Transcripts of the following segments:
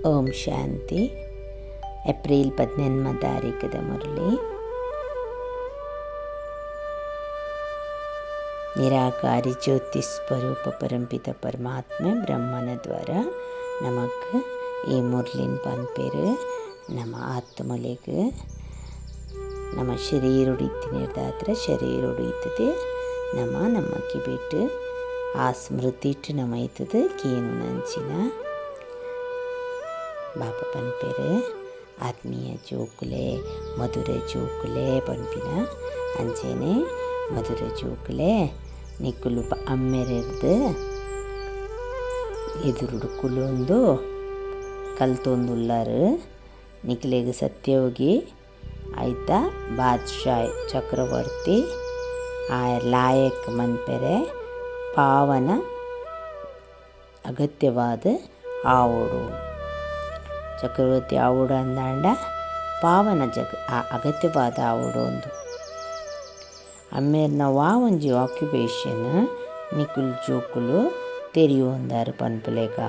ಓಂ ಶಾಂತಿ. April 18 ತಾರೀಕದ Murali. ನಿರಾಕಾರಿ ಜ್ಯೋತಿ ಸ್ವರೂಪ ಪರಂಪಿತ ಪರಮಾತ್ಮ ಬ್ರಹ್ಮನ ದ್ವಾರ ನಮಗೆ ಈ ಮುರಳಿನ ಪಂಪೇರು ನಮ್ಮ ಆತ್ಮಲೆಗೆ ನಮ್ಮ ಶರೀರ ಉಡಿತಿನಿರ್ದಾತ್ರ ಶರೀರ ಉಡಿತದೆ ನಮ್ಮಕ್ಕೆ ಬಿಟ್ಟು ಆ ಸ್ಮೃತಿ ಇಟ್ಟು ನಮ್ಮ ಐತದ ಕೇನು ನಂಚಿನ ಬಾಪ ಪನ್ಪೇರು ಆತ್ಮೀಯ ಜೋಕುಲೆ ಮಧುರ ಜೋಕುಲೆ ಪನ್ಪಿನ ಅಂಚೆನೆ ಮಧುರ ಜೋಕುಲೆ ನಿಕ್ಕುಲು ಅಮ್ಮೆರೆರ್ದು ಎದುರುಡುಕುಲೊಂದು ಕಲ್ತೊಂದುಲ್ಲಾರು ನಿಕ್ಲೆಗೆ ಸತ್ಯೋಗಿ ಆಯ್ತಾ ಬಾದ್ಶಾಯ್ ಚಕ್ರವರ್ತಿ ಆ ಲಾಯಕ್ ಮನ್ಪೆರೆ ಪಾವನ ಅಗತ್ಯವಾದ ಆವೋಡು ಚಕ್ರವರ್ತಿ ಆವೋಡು ಅಂದಾಂಡ ಪಾವನ ಅಗತ್ಯವಾದ ಆವೋಡು ಒಂದು ಅಮ್ಮೇರ್ನ ಒಂಜಿ ಆಕ್ಯುಪೇಷನ್ ನಿಕುಲ್ ಜೋಕುಲು ತೆರಿಯೊಂದಾರು ಪನ್ಪುಲೇಕ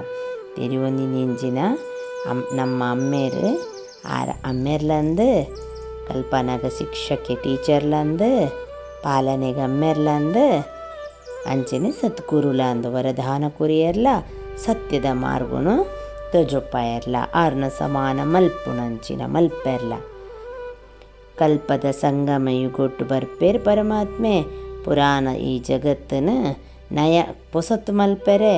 ತೆರಿಯೊಂದಿನ ನಮ್ಮ ಅಮ್ಮೇರು ಅಮ್ಮೇರ್ಲಂದು ಕಲ್ಪನಾಗ ಶಿಕ್ಷಕ್ಕೆ ಟೀಚರ್ಲಂದು ಪಾಲನೆಗೆ ಅಮ್ಮೇರ್ಲಂದು ಅಂಚನೆ ಸತ್ಕುರುಲಾಂದು ವರದಾನ ಕುರಿಯರ್ಲ ಸತ್ಯದ ಮಾರ್ಗುನು ತಜೊಪ್ಪಾಯರ್ಲ ಆರ್ನ ಸಮಾನ ಮಲ್ಪುಣಂಚಿನ ಮಲ್ಪೆರ್ಲ ಕಲ್ಪದ ಸಂಗಮ ಯುಗೊಟ್ಟು ಬರ್ಪೇರು ಪರಮಾತ್ಮೆ ಪುರಾಣ ಈ ಜಗತ್ತನ ನಯ ಪೊಸತ್ ಮಲ್ಪೆರೆ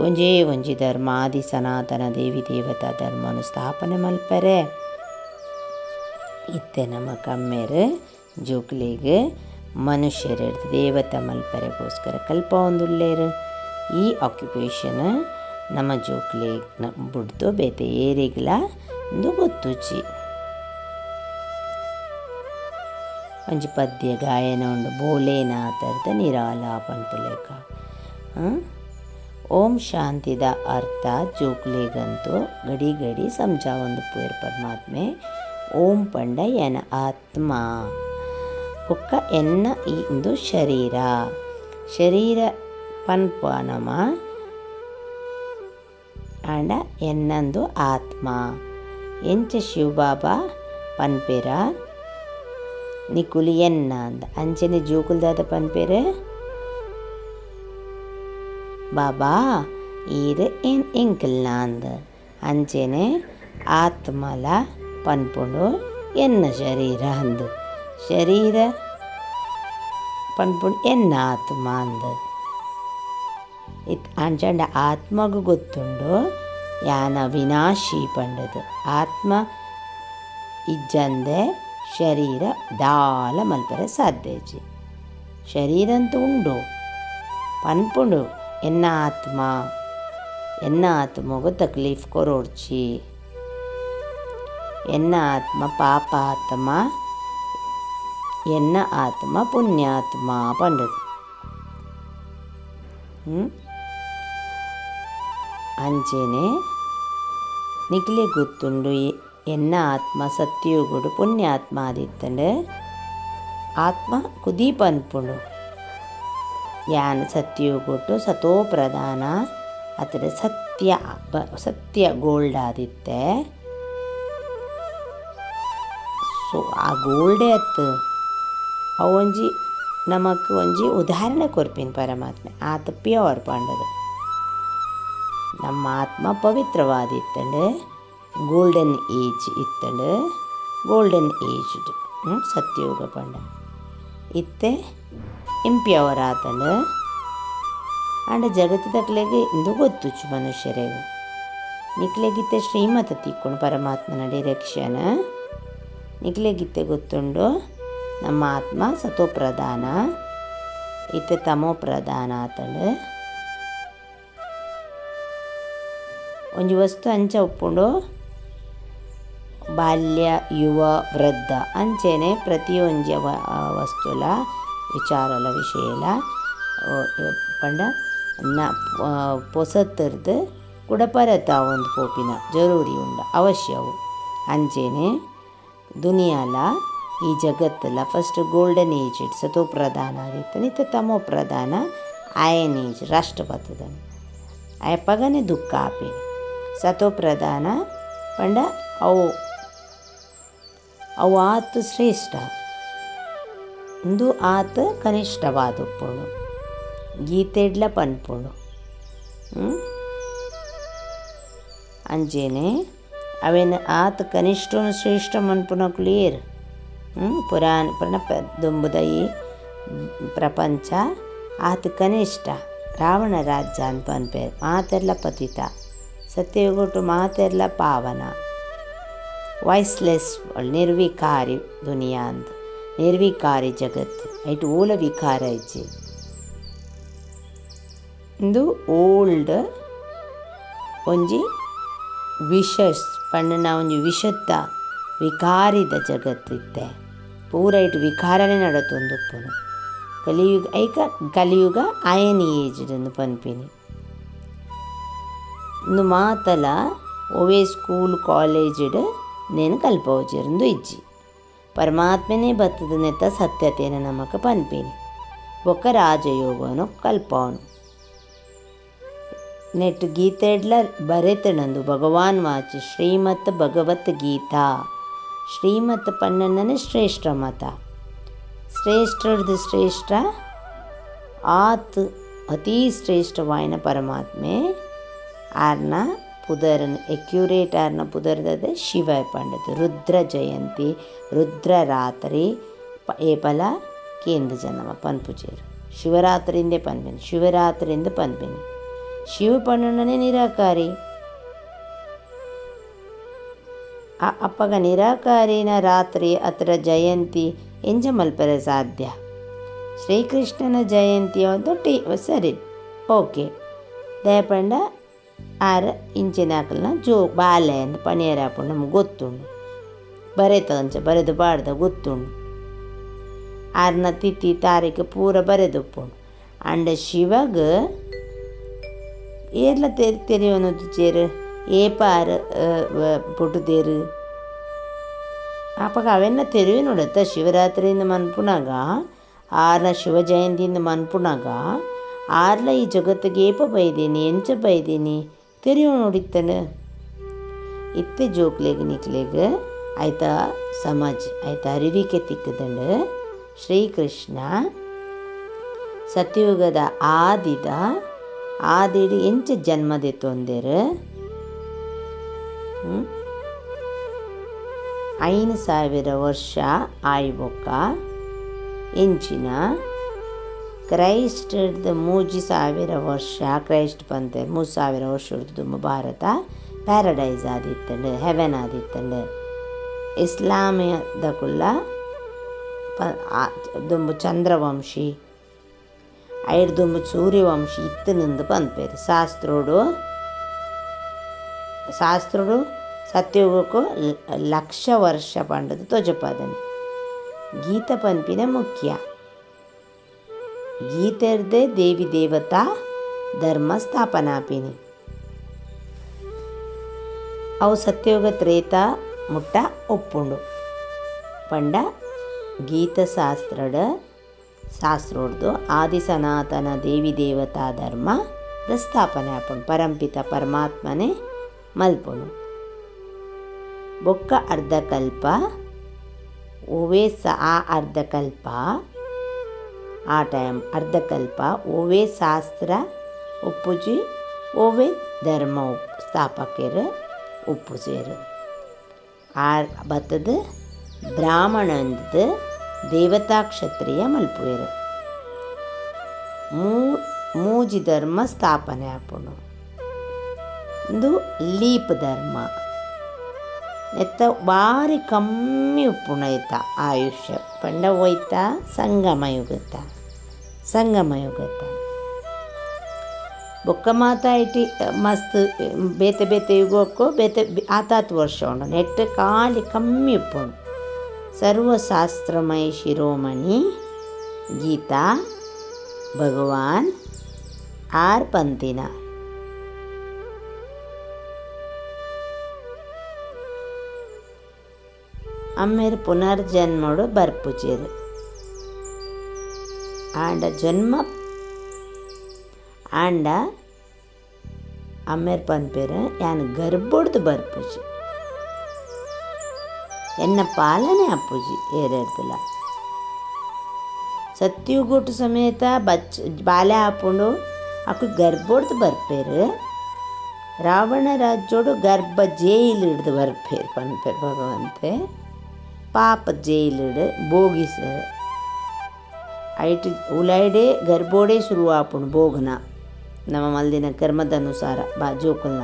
ಒಂಜೇ ಧರ್ಮ ಆದಿ ಸನಾತನ ದೇವಿ ದೇವತಾ ಧರ್ಮನು ಸ್ಥಾಪನೆ ಮಲ್ಪೆರೆ ಇತ್ತೆ ನಮ್ಮ ಕಮ್ಮೇರು ಜೋಕ್ಲಿಗೆ ಮನುಷ್ಯರ ದೇವತಾ ಮಲ್ಪರೆಗೋಸ್ಕರ ಕಲ್ಪ ಒಂದುಲ್ಲೇರು ಈ ಆಕ್ಯುಪೇಷನ್ ನಮ್ಮ ಜೋಕ್ಲಿಗೆ ಬಿಡ್ತು ಬೇತೆ ಏರಿಗ್ಲ ಒಂದು ಗೊತ್ತುಚಿ ಒಂಜಿ ಪದ್ಯ ಗಾಯನ ಉಂಡು ಬೋಲೇನಾಥರ್ದ ನಿರಾಲಾಪನ್ಪುಲೇಕ. ಓಂ ಶಾಂತಿದ ಅರ್ಥ ಜೋಕ್ಲಿಗಂತೂ ಗಡಿ ಗಡಿ ಸಂಜಾವೊಂದು ಪುಯರ್ ಪರಮಾತ್ಮೆ ಓಂ ಪಂಡ ಎನ ಆತ್ಮ ಒಕ್ಕ ಎನ್ನ ಇಂದು ಶರೀರ ಪನ್ಪನಮ ಆಂಡ ಎನ್ನಂದು ಆತ್ಮ ಎಂಚ ಶಿವಬಾಬಾ ಪನ್ಪೇರ ನಿಕುಲು ಎನ್ನ ಅಂದ ಅಂಚನೆ ಜೋಕುಲ್ದಾದ ಪನ್ಪೇರು ಬಾಬಾ ಈರು ಎಂಕಲ್ನ ಅಂದ ಅಂಚೆನೆ ಆತ್ಮಲ ಪನ್ಪುಂಡು ಎನ್ನ ಶರೀರ ಅಂದು ಶರೀರ ಪನ್ಪುಂಡು ಎನ್ನ ಆತ್ಮ ಅಂದ ಅಂಚಂಡ ಆತ್ಮಗೂ ಗೊತ್ತುಂಡು ಯಾನ ವಿನಾಶಿ ಪಂಡದು ಆತ್ಮ ಇಜ್ಜಂದೆ ಶರೀರ ದಾಲ ಮಲ್ಪರೆ ಸಾಧ್ಯಜಿ ಶರೀರ ಅಂತೂ ಉಂಡು ಪನ್ಪುಂಡು ಎನ್ನ ಆತ್ಮಗೂ ತಕ್ಲೀಫ್ ಕೊರೋಡ್ಚಿ ಎನ್ನ ಆತ್ಮ ಪಾಪ ಆತ್ಮ ಎನ್ನ ಆತ್ಮ ಪುಣ್ಯಾತ್ಮ ಪಂಡದು ಅಂಚೆನೆ ನಿಕ್ಲೆ ಗೊತ್ತುಂಡು ಎನ್ನ ಆತ್ಮ ಸತ್ಯೋಗುಡು ಪುಣ್ಯಾತ್ಮ ಆದಿತ್ತಂಡು ಆತ್ಮ ಕುದಿ ಪನ್ಪುಂಡು ಯಾನ್ ಸತ್ಯೋಗುಟ್ಟು ಸತೋ ಪ್ರಧಾನ ಅತರ ಸತ್ಯ ಗೋಲ್ಡ್ ಆದಿತ್ತೆ ಸೊ ಆ ಗೋಲ್ಡೇ ಅತ್ತು ಅವೊಂಜಿ ನಮಕ್ ಒಂಜಿ ಉದಾಹರಣೆ ಕೊರ್ಪಿನ ಪರಮಾತ್ಮೆ ಆತ ಪ್ಯೂರ್ ಪಂಡದು ನಮ್ಮ ಆತ್ಮ ಪವಿತ್ರವಾದಿತ್ತಂಡು ಗೋಲ್ಡನ್ ಏಜ್ ಇತ್ತಂಡು ಗೋಲ್ಡನ್ ಏಜ್ಡ್ ಸತ್ಯೋಗ ಪಂಡ ಇತ್ತೆ ಇಂಪ್ಯೂರ್ ಆತಂಡು ಅಂಡ ಜಗತ್ತದಕ್ಲೆಗೆ ಇಂದು ಗೊತ್ತುಚ್ಚು ಮನುಷ್ಯರಿಗೆ ನಿಕ್ಲೆಗಿತ್ತೆ ಶ್ರೀಮತ ತಿಕ್ಕೊಂಡು ಪರಮಾತ್ಮನ ಡೈರೆಕ್ಷನ್ ನಿಕ್ಲೆಗಿತ್ತೆ ಗೊತ್ತುಂಡು ನಮ್ಮ ಆತ್ಮ ಸತೋ ಪ್ರಧಾನ ಇತ್ತೆ ತಮೋ ಪ್ರಧಾನ ಆತಂಡು ಒಂಜಿ ವಸ್ತು ಅಂಚ ಉಪ್ಪುಂಡು ಬಾಲ್ಯ ಯುವ ವೃದ್ಧ ಅಂಚೆನೆ ಪ್ರತಿಯೊಂಜಿ ವಸ್ತುಲ ವಿಚಾರಲ ವಿಷಯಲ ಪಂಡ ಪೊಸತ್ತರ್ದು ಕುಡಪರತ ಒಂದು ಪೋಪಿನ ಜರೂರಿ ಉಂಡ ಅವಶ್ಯವು ಅಂಚೆನೆ ದುನಿಯಾಲ ಈ ಜಗತ್ತಲ್ಲ ಫಸ್ಟ್ ಗೋಲ್ಡನ್ ಏಜ್ ಸತೋ ಪ್ರಧಾನ ಆದಿತ್ತು ನಿತ್ಯ ತಮೋ ಪ್ರಧಾನ ಅಯನ್ ಏಜ್ ರಾಷ್ಟ್ರಪತದ ಅಯಪ್ಪಗನೆ ದುಃಖ ಆಪೇನೆ ಸತೋಪ್ರಧಾನ ಪಂಡ ಅವು ಅವು ಆತು ಶ್ರೇಷ್ಠ ಇಂದು ಆತ ಕನಿಷ್ಠವಾದುಪ್ಪುಣು ಗೀತೆಡ್ಲ ಪನ್ಪುಣು ಅಂಜೇನೆ ಅವೇನು ಆತ ಕನಿಷ್ಠನು ಶ್ರೇಷ್ಠ ಮನ್ಪುನ ಕ್ಲಿಯರ್ ಪುರಾಣ ದುಂಬುದ ಈ ಪ್ರಪಂಚ ಆತ ಕನಿಷ್ಠ ರಾವಣ ರಾಜ್ಯ ಅಂತ ಪನ್ಪೇರು ಮಾತೆರ್ಲ ಪತಿತ ಸತ್ಯಯುಗೊಟ್ಟು ಮಾತೆರ್ಲ ಪಾವನ ವಾಯ್ಸ್ಲೆಸ್ ನಿರ್ವಿಕಾರಿ ದುನಿಯಾ ಅಂತ ನಿರ್ವಿಕಾರಿ ಜಗತ್ತು ಐಟು ಓಲ ವಿಕಾರ ಇಜ್ಜಿ ಇಂದು ಓಲ್ಡ್ ಒಂಜಿ ವಿಷಸ್ ಪಂಡನ ಒಂಜಿ ವಿಷತ್ತ ವಿಕಾರಿದ ಜಗತ್ತಿತ್ತೆ ಪೂರ ಇಟ್ಟು ವಿಕಾರನೇ ನಡತೊಂದುಪ್ಪುನು ಕಲಿಯುಗ ಐಕ ಕಲಿಯುಗ ಅಯನ್ ಏಜ್ಡ್ ಪನ್ಪಿನಿ ಇಂದು ಮಾತಲ ಒವೇ ಸ್ಕೂಲ್ ಕಾಲೇಜ್ಡ್ నేను ಕಲ್ಪೋಜಿರಂದು ಇಜ್ಜಿ ಪರಮಾತ್ಮನೇ ಬತ್ತದ ನೆತ್ತ ಸತ್ಯತೆಯನ್ನು ನಮಕ ಪನ್ಪೇನಿ ಬೊಕ್ಕ ರಾಜಯೋಗನು ಕಲ್ಪವನು ನೆಟ್ ಗೀತೆಡ್ಲ ಬರೆತಣಂದು ಭಗವಾನ್ ವಾಚಿ ಶ್ರೀಮತ್ ಭಗವತ್ ಗೀತಾ ಶ್ರೀಮತ್ ಪನ್ನನೇ ಶ್ರೇಷ್ಠ ಮತ ಶ್ರೇಷ್ಠದ ಶ್ರೇಷ್ಠ ಆತ್ ಅತೀ ಶ್ರೇಷ್ಠವಾಯಿನ ಪರಮಾತ್ಮೆ ಆರ್ನ ಪುದರನ್ ಎಕ್ಯುರೇಟ್ ಆರ್ನ ಪುದರ್ದದೆ ಶಿವ ಪಂಡದು ರುದ್ರ ಜಯಂತಿ ರುದ್ರ ರಾತ್ರಿ ಏಪಲ ಕೇಂದ್ರ ಜನಮ ಪನ್ಪುಜೇರು ಶಿವರಾತ್ರಿಯಿಂದೇ ಪನ್ಪೇನಿ ಶಿವರಾತ್ರಿಯಿಂದ ಪನ್ಪೇನಿ ಶಿವ ಪಣ್ಣನೇ ನಿರಾಕಾರಿ ಅಪ್ಪಗ ನಿರಾಕಾರಿನ ರಾತ್ರಿ ಅತ್ರ ಜಯಂತಿ ಎಂಜ ಮಲ್ಪರ ಸಾಧ್ಯ ಶ್ರೀಕೃಷ್ಣನ ಜಯಂತಿ ಒಂದು ಸರಿ ಓಕೆ ದಯಪಂಡ ಆರ ಇಂಚಿನ ಹಾಕಲ್ನ ಬಾಲೆ ಅಂತ ಪಣಿಯರ ಹಾಕೊಂಡು ನಮ್ಗೆ ಗೊತ್ತುಂಡು ಬರೆತಂಚ ಬರೆದು ಬಾಡ್ದ ಗೊತ್ತುಂಡು ಆರ್ನ ತಿಥಿ ತಾರೀಕು ಪೂರ ಬರೆದುಪ್ಪುಂಡು ಅಂಡ ಶಿವಗ ಏರ್ಲ ತೆರೆಯೋನದು ಚೇರು ಏಪಾರ ಪುಟುದೇರು ಅಪ್ಪಗ ಅವೆಲ್ಲ ತೆರೆಯು ನೋಡುತ್ತ ಶಿವರಾತ್ರಿಯಿಂದ ಮನ್ಪುನಾಗ ಆರ್ನ ಶಿವ ಜಯಂತಿಯಿಂದ ಮನ್ಪುನಾಗ ಆರ್ಲ ಈ ಜಗತ್ತಿಗೆ ಏಪ ಬೈದೀನಿ ಎಂಚ ಬೈದೀನಿ ತೆರೆಯೋ ನೋಡಿತ್ತನು ಇತ್ತೆ ಜೋಕ್ಲೆಗ್ ನಿಕ್ಲೆಗ್ ಆಯ್ತಾ ಸಮಾಜ್ ಆಯ್ತಾ ಅರಿವಿಕೆ ತಿಕ್ಕದಂಡು ಶ್ರೀಕೃಷ್ಣ ಸತ್ಯಯುಗದ ಆದಿಡು ಎಂಚ ಜನ್ಮದೆ ತೊಂದರೆ 5000 ವರ್ಷ ಆಯ್ಬೊಕ್ಕ ಎಂಚಿನ ಕ್ರೈಸ್ಟದ 3000 ವರ್ಷ ಕ್ರೈಸ್ಟ್ ಬಂತೆ 3000 ವರ್ಷ ತುಂಬ ಭಾರತ ಪ್ಯಾರಡೈಸ್ ಆದಿತ್ತಂಡು ಹೆವೆನ್ ಆದಿತ್ತಂಡು ಇಸ್ಲಾಮದಕುಲ್ಲ ದುಂಬು ಚಂದ್ರವಂಶಿ ಐದು ದುಂಬು ಸೂರ್ಯವಂಶಿ ಇತ್ತನಿಂದ ಪನ್ಪೇರು ಶಾಸ್ತ್ರೋಡು ಸತ್ಯಯುಗಕ್ಕೂ 1,00,000 ವರ್ಷ ಪಂಡದು ತೊಜಪಾದನೆ ಗೀತ ಪನ್ಪಿನ ಮುಖ್ಯ ಗೀತೆರ್ದೆ ದೇವಿ ದೇವತಾ ಧರ್ಮ ಸ್ಥಾಪನಾಪಿನಿ ಅವು ಸತ್ಯಯುಗ ತ್ರೇತ ಮುಟ್ಟ ಒಪ್ಪುಂಡು ಪಂಡ ಗೀತ ಶಾಸ್ತ್ರೋಡ್ದು ಆದಿ ಸನಾತನ ದೇವಿ ದೇವತಾ ಧರ್ಮದ ಸ್ಥಾಪನೆ ಆಪುಂಡು ಪರಂಪಿತ ಪರಮಾತ್ಮನೇ ಮಲ್ಪುಂಡು ಬೊಕ್ಕ ಅರ್ಧಕಲ್ಪ ಓವೇ ಆ ಅರ್ಧಕಲ್ಪ ಆ ಟೈಮ್ ಅರ್ಧಕಲ್ಪ ಓವೇ ಶಾಸ್ತ್ರ ಉಪ್ಪುಜಿ ಓವೇ ಧರ್ಮ ಸ್ಥಾಪಕರು ಉಪ್ಪುಜೇರು ಆ ಬತ್ತದ ಬ್ರಾಹ್ಮಣಂದು ದೇವತಾ ಕ್ಷತ್ರಿಯ ಮಲ್ಪುವೆರು ಮೂಜಿ ಧರ್ಮ ಸ್ಥಾಪನೆ ಆಪುಂಡು ಒಂದು ಲೀಪ್ ಧರ್ಮ ಎತ್ತ ಭಾರಿ ಕಮ್ಮಿ ಉಪ್ಪುಣ ಐತ ಆಯುಷ್ಯ ಪಂಡ ಹೋಯ್ತ ಸಂಗಮಯುಗತ್ತ ಬೊಕ್ಕ ಮಾತಾಯ್ಟಿ ಮಸ್ತ್ ಬೇತೆ ಬೇತೆ ಯುಗಕ್ಕೂ ಬೇತೆ ಆತಾತ್ ವರ್ಷ ಉಂಡು ನೆಟ್ಟು ಖಾಲಿ ಕಮ್ಮಿ ಉಪ್ಪುಂಡು ಸರ್ವಶಾಸ್ತ್ರಮಯ ಶಿರೋಮಣಿ ಗೀತಾ ಭಗವಾನ್ ಆರ್ ಪಂತಿನ ಅಮ್ಮೇರು ಪುನರ್ಜನ್ಮಡು ಬರ್ಪುಜೇರು ಆಂಡ ಜನ್ಮ ಆಂಡ ಅಮ್ಮೇರ್ ಪನ್ಪೇರು ಯಾನ್ ಗರ್ಭೊಡ್ದು ಬರ್ಪುಜಿ ಎನ್ನ ಪಾಲನೆ ಅಪ್ಪುಜಿ ಏರೆಡ್ದಲ ಸತ್ಯುಗೊಟ್ಟು ಸಮೇತ ಬಾಲೆ ಹಾಪುಂಡು ಅಕ್ಕು ಗರ್ಭೊಡ್ದು ಬರ್ಪೇರು ರಾವಣ ರಾಜ್ಯೋಡು ಗರ್ಭ ಜೈಲು ಹಿಡ್ದು ಬರ್ಪೇರು ಪನ್ಪೇರು ಭಗವಂತೆ ಪಾಪ ಜೈಲಿಡು ಬೋಗಿಸ ಐಟ್ ಉಲೈಡೆ ಗರ್ಭೋಡೆ ಶುರು ಆಪುಂಡು ಬೋಗನ ನಮ್ಮ ಮಲ್ದಿನ ಕರ್ಮದನುಸಾರ ಜೋಕುಲ್ನ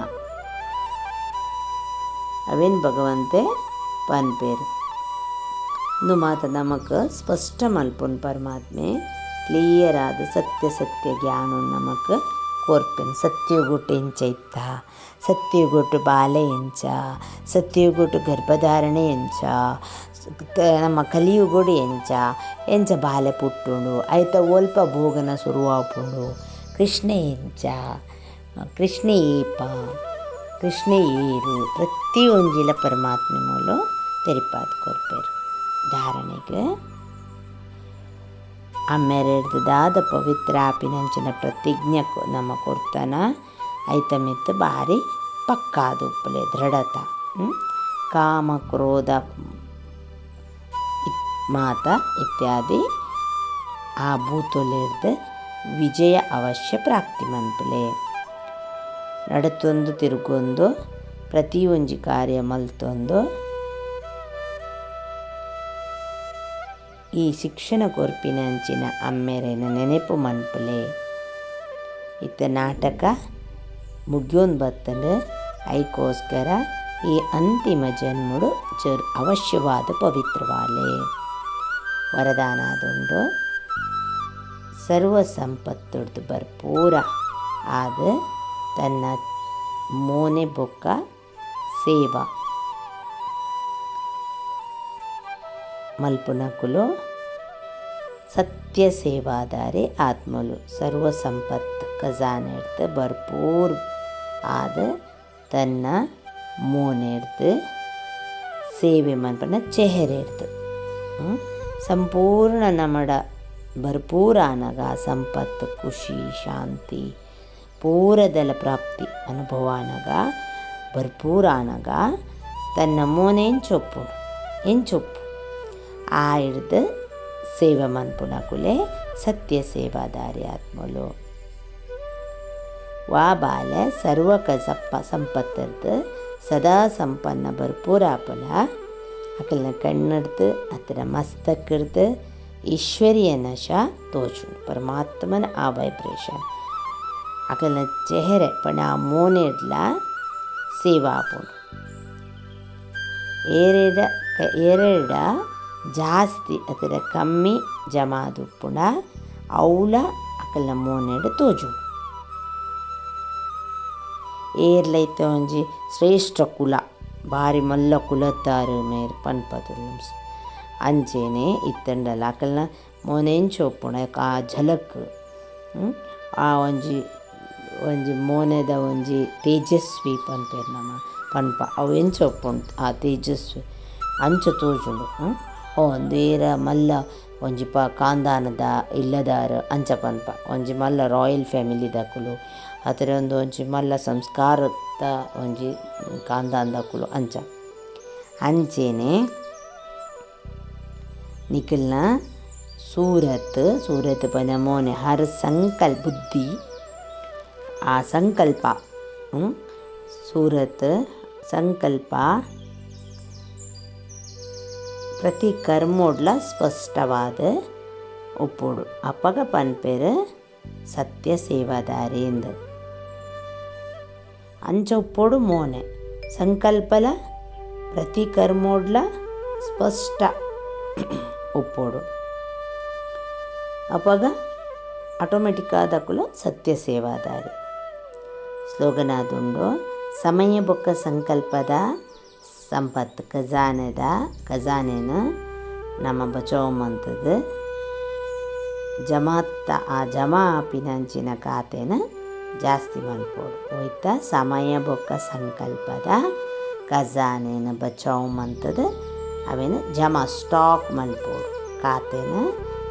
ಅವೇನು ಭಗವಂತೆ ಪನ್ಪೇರು ಇಂದು ಮಾತ ನಮಕ್ ಸ್ಪಷ್ಟ ಮಲ್ಪುನ್ ಪರಮಾತ್ಮೆ ಕ್ಲಿಯರ್ ಆದ ಸತ್ಯ ಜ್ಞಾನ ನಮಕ್ ಕೋರ್ಪೆನ್ ಸತ್ಯಗೊಟ್ಟು ಎಂಚ ಇತ್ತ ಸತ್ಯಗೊಟ್ಟು ಬಾಲೆ ಎಂಚ ಸತ್ಯಗೊಟ್ಟು ಗರ್ಭಧಾರಣೆ ಎಂಚ ನಮ್ಮ ಕಲಿಯುಗೋಡು ಎಂಚ ಬಾಲೆ ಪುಟ್ಟುಂಡು ಐತ ಒಲ್ಪ ಭೋಗನ ಶುರುವಾಪುಂಡು ಕೃಷ್ಣ ಎಂಚ ಕೃಷ್ಣ ಏಪ ಕೃಷ್ಣ ಏರು ಪ್ರತಿಯೊಂಜಿಲ ಪರಮಾತ್ಮೆ ಮೂಲು ತೆರಿಪಾದ ಕೊರ್ಪೇರು ಧಾರಣೆಗೆ ಅಮ್ಮೆರೆಡ್ದು ದಾದ ಪವಿತ್ರ ಆಪಿನಂಚಿನ ಪ್ರತಿಜ್ಞೆ ನಮ್ಮ ಕೊಡ್ತಾನ ಐತ ಮಿತ್ತು ಭಾರಿ ಪಕ್ಕಾದ ಉಪ್ಪಲೆ ದೃಢತ ಕಾಮ ಕ್ರೋಧ ಮಾತ ಇತ್ಯಾದಿ ಆ ಭೂತೊಲೆಡ್ದು ವಿಜಯ ಅವಶ್ಯ ಪ್ರಾಪ್ತಿ ಮನ್ಪುಲೆ ನಡತೊಂದು ತಿರುಗೊಂದು ಪ್ರತಿಯೊಂಜಿ ಕಾರ್ಯ ಮಲ್ತೊಂದು ಈ ಶಿಕ್ಷಣ ಕೊರ್ಪಿನಂಚಿನ ಅಮ್ಮೆರೆನ ನೆನಪು ಮನ್ಪುಲೆ ಇತ್ತ ನಾಟಕ ಮುಗ್ಯೋನ್ ಬತ್ತಂಡು ಐಕೋಸ್ಕರ ಈ ಅಂತಿಮ ಜನ್ಮಡು ಅವಶ್ಯವಾದ ಪವಿತ್ರವಾಲೆ ವರದಾನದುಂಡು ಸರ್ವ ಸಂಪತ್ತುಡ್ದು ಭರ್ಪೂರ ಆದ ತನ್ನ ಮೋನೆ ಬೊಕ್ಕ ಸೇವಾ ಮಲ್ಪುನಕುಲು ಸತ್ಯ ಸೇವಾದಾರೆ ಆತ್ಮಲು ಸರ್ವ ಸಂಪತ್ ಖಜಾನೆಡ್ದು ಭರ್ಪೂರ್ ಆದ ತನ್ನ ಮೋನೆಡ್ದು ಸೇವೆ ಮನ್ಪನ ಚೆಹರೆಡ್ದು ಸಂಪೂರ್ಣ ನಮ್ಮಡ ಭರ್ಪೂರ ಆನಗ ಸಂಪತ್ತು ಖುಷಿ ಶಾಂತಿ ಪೂರದಲ ಪ್ರಾಪ್ತಿ ಅನುಭವ ಆನಗ ಭರ್ಪೂರ ಆನಗ ತನ್ನ ಮೋನೆ ಎಂಚೊಪ್ಪು ಆ ಹಿಡ್ದು ಸೇವೆ ಮನ್ಪುನಕುಲೆ ಸತ್ಯ ಸೇವಾದಾರಿ ಆತ್ಮಲು ವಾ ಬಾಲೆ ಸರ್ವಕ ಸಂಪತ್ತರ್ದು ಸದಾ ಸಂಪನ್ನ ಭರ್ಪೂರ ಆಪುನ ಅಕಲ್ನ ಕಣ್ಣಡ್ದು ಅತರ ಮಸ್ತಕ್ಕಿಡ್ದು ಈಶ್ವರಿಯ ನಶ ತೋಚು ಪರಮಾತ್ಮನ ಆ ವೈಬ್ರೇಷನ್ ಅಕಲ್ನ ಚೆಹರೆ ಪಣ ಆ ಮೋನೆಡ್ಲ ಸೇವಾ ಆಪುಂಡು ಏರೆಡ ಜಾಸ್ತಿ ಅತರ ಕಮ್ಮಿ ಜಮಾದುಪ್ಪುಂಡ ಅವಳ ಅಕಲ್ನ ಮೋನೆಡ್ ತೋಜುಂಡು ಏರ್ಲೈತೆ ಒಂಜಿ ಶ್ರೇಷ್ಠ ಕುಲ ಭಾರಿ ಮಲ್ಲ ಕುಲತ್ತಾರು ಮೇರ್ ಪನ್ಪದುಲು ಅಂಚೆನೆ ಇತ್ತಂಡಲ ಅಕಲ್ನ ಮೋನೆಂಚ ಒಪ್ಪುಂಡು ಆ ಝಲಕ್ ಆ ಒಂಜಿ ಮೋನೆದ ಒಂಜಿ ತೇಜಸ್ವಿ ಪನ್ಪೇರು ನಮ್ಮ ಪನ್ಪ ಅವು ಎಂಚ ಒಪ್ಪುಂಡು ಆ ತೇಜಸ್ವಿ ಅಂಚ ತೋಜುಂಡು ಒಂದೇರ ಮಲ್ಲ ಒಂಜಿ ಖಾನ್ದಾನದ ಇಲ್ಲದಾರ ಅಂಚ ಪನ್ಪ ಒಂಜಿ ಮಲ್ಲ ರಾಯಲ್ ಫ್ಯಾಮಿಲಿದಕುಲು ಅದರ ಒಂಜಿ ಮಲ್ಲ ಸಂಸ್ಕಾರದ ಒಂಜಿ ಖಾನ್ದಾನದಕುಲು ಅಂಚ ಅಂಚೆನೆ ನಿಖಿಲ್ನ ಸೂರತ್ ಪನ ಮೋನೆ ಹರ್ ಬುದ್ಧಿ ಆ ಸಂಕಲ್ಪ ಸೂರತ್ ಸಂಕಲ್ಪ ಪ್ರತಿ ಕರ್ಮೋಡ್ಲ ಸ್ಪಷ್ಟವಾದ ಉಪ್ಪುಡು ಅಪ್ಪಗ ಪನ್ಪೇರು ಸತ್ಯ ಸೇವಾದಾರಿ ಎಂದು ಅಂಚ ಉಪ್ಪೋಡು ಮೋನೆ ಸಂಕಲ್ಪಲ ಪ್ರತಿ ಕರ್ಮೋಡ್ಲ ಸ್ಪಷ್ಟ ಉಪ್ಪೋಡು ಅಪ್ಪಗ ಆಟೋಮೆಟಿಕ್ ಆದಕ್ಕೂ ಸತ್ಯ ಸೇವಾದಾರಿ ಸ್ಲೋಗನ್ ಆದುಂಡು ಸಮಯ ಬೊಕ್ಕ ಸಂಕಲ್ಪದ ಸಂಪತ್ತು ಖಜಾನೆನ ನಮ್ಮ ಬಚಾವಮಂತದ್ದು ಆ ಜಮಾ ಆಪಿನಂಚಿನ ಖಾತೆನ ಜಾಸ್ತಿ ಮನ್ಪೋಡು ಹೋಯ್ತ ಸಮಯ ಬೊಕ್ಕ ಸಂಕಲ್ಪದ ಖಜಾನೆನ ಬಚಾವಮಂತದ್ದು ಅವೇನು ಜಮಾ ಸ್ಟಾಕ್ ಮನ್ಪೋಡು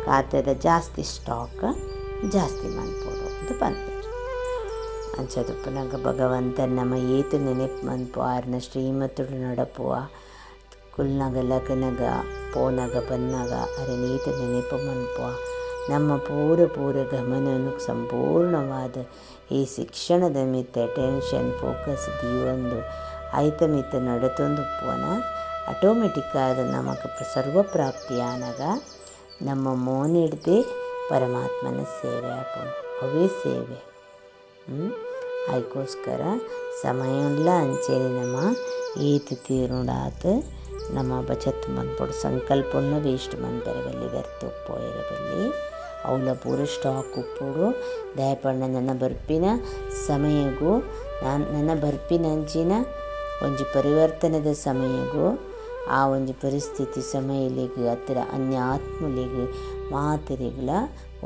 ಖಾತೆದ ಜಾಸ್ತಿ ಸ್ಟಾಕ್ ಜಾಸ್ತಿ ಮನ್ಪೋಡು ಅಂತ ಪನ್ಪೇರು ಅಂಚದುಪ್ಪನಾಗ ಭಗವಂತನ ನಮ್ಮ ಏತು ನೆನಪು ಮನ್ಪು ಆರ್ನ ಶ್ರೀಮತುಡು ನಡಪುವ ಕುಲ್ನಾಗ ಲಗ್ನಗ ಪೋನಾಗ ಬನ್ನಾಗ ಅರೆ ನೀತು ನೆನಪು ಮನ್ಪುವ ನಮ್ಮ ಪೂರ ಗಮನನು ಸಂಪೂರ್ಣವಾದ ಈ ಶಿಕ್ಷಣದ ಮಿತ್ತ ಅಟೆನ್ಷನ್ ಫೋಕಸ್ ದೀವೊಂದು ಐತ ಮಿತ್ತ ನಡತೊಂದು ಪೋನ ಆಟೋಮೆಟಿಕ್ ಆದ ನಮಗೆ ಸರ್ವಪ್ರಾಪ್ತಿಯಾನಾಗ ನಮ್ಮ ಮೋನಿಡ್ದೆ ಪರಮಾತ್ಮನ ಸೇವೆ ಆಪೋಣ ಅವೇ ಸೇವೆ ಅದಕ್ಕೋಸ್ಕರ ಸಮಯಲ್ಲ ಅಂಚೇನೆ ನಮ್ಮ ಏತು ತೀರುಡಾತ್ ನಮ್ಮ ಬಚತ್ ಮನ್ಪೊಡು ಸಂಕಲ್ಪವನ್ನು ವೇಸ್ಟ್ ಮನ್ಪೆರಬಲ್ಲಿ ವ್ಯರ್ಥ ಉಪ್ಪೋಯಿರಬಲ್ಲಿ ಅವಳ ಪೂರ ಸ್ಟಾಕ್ ಉಪ್ಪುಡು ದಯಪಂಡ ನನ್ನ ಬರ್ಪಿನ ಸಮಯಗೂ ನನ್ನ ಬರ್ಪಿನಂಚಿನ ಒಂಜಿ ಪರಿವರ್ತನದ ಸಮಯಗೂ ಆ ಒಂಜಿ ಪರಿಸ್ಥಿತಿ ಸಮಯಲಿಗೆ ಹತ್ತಿರ ಅನ್ಯ ಆತ್ಮಲಿಗೆ ಮಾತರಿಗಳ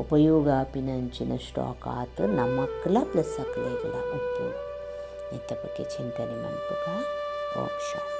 ಉಪಯೋಗ ಆಪಿನಂಚಿನ ಸ್ಟಾಕ್ ಆತು ನಮ್ಮಕ್ಕಲ ಪ್ಲಸ್ ಅಕ್ಕಲೆಗಳ ಉಪ್ಪು ಇತ್ತ ಬಗ್ಗೆ ಚಿಂತನೆ ಮನ್ಪುಗ ಓಂ ಶಾಂತಿ.